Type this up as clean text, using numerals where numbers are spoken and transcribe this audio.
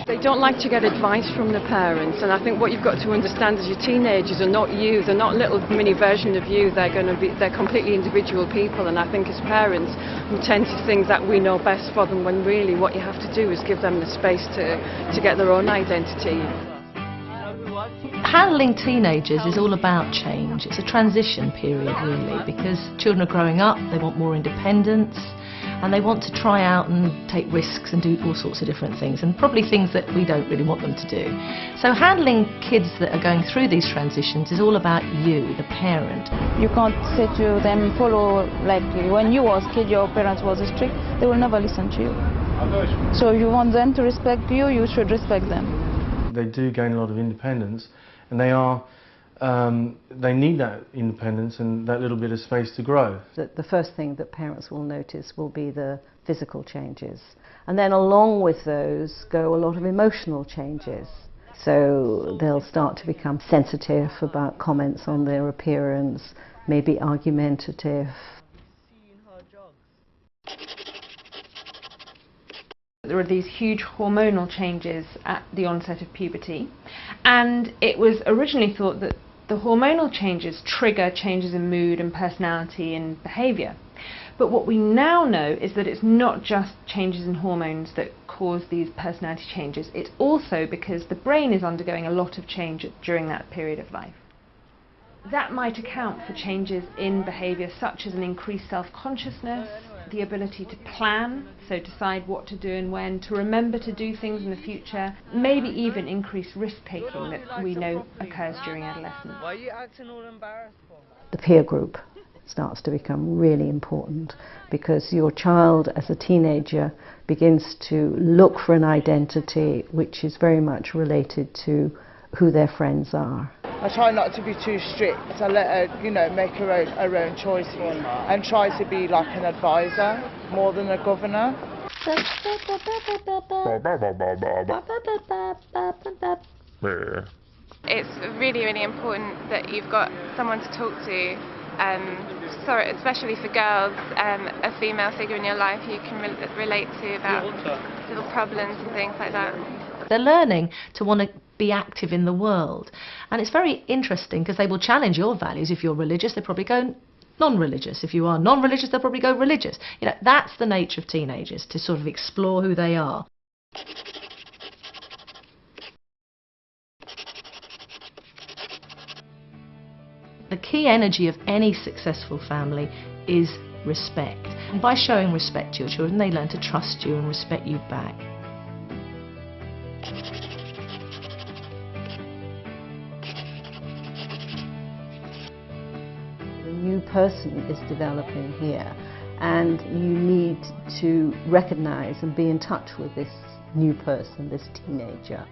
They don't like to get advice from the parents, and I think what you've got to understand is your teenagers are not you, they're not little mini version of you, they're completely individual people, and I think as parents we tend to think that we know best for them, when really what you have to do is give them the space to get their own identity. Handling teenagers is all about change. It's a transition period really, because children are growing up, they want more independence, and they want to try out and take risks and do all sorts of different things, and probably things that we don't really want them to do. So handling kids that are going through these transitions is all about you, the parent. You can't say to them, follow, like when you was a kid, your parents was strict, they will never listen to you. So if you want them to respect you, you should respect them. They do gain a lot of independence, and they need that independence and that little bit of space to grow. The first thing that parents will notice will be the physical changes, and then along with those go a lot of emotional changes. So they'll start to become sensitive about comments on their appearance, maybe argumentative. There are these huge hormonal changes at the onset of puberty, and it was originally thought that the hormonal changes trigger changes in mood and personality and behaviour. But what we now know is that it's not just changes in hormones that cause these personality changes, it's also because the brain is undergoing a lot of change during that period of life. That might account for changes in behaviour such as an increased self-consciousness, the ability to plan, so decide what to do and when, to remember to do things in the future, maybe even increased risk-taking that we know occurs during adolescence. Why are you acting all embarrassed for? The peer group starts to become really important, because your child as a teenager begins to look for an identity which is very much related to who their friends are. I try not to be too strict. I let her, make her own choices, and try to be like an advisor more than a governor. It's really, really important that you've got someone to talk to, especially for girls, a female figure in your life you can relate to about little problems and things like that. They're learning to want to be active in the world, and it's very interesting because they will challenge your values. If you're religious, they probably go non-religious. If you are non-religious, they'll probably go religious. That's the nature of teenagers, to sort of explore who they are. The key energy of any successful family is respect, and by showing respect to your children, they learn to trust you and respect you back. A new person is developing here, and you need to recognize and be in touch with this new person, this teenager.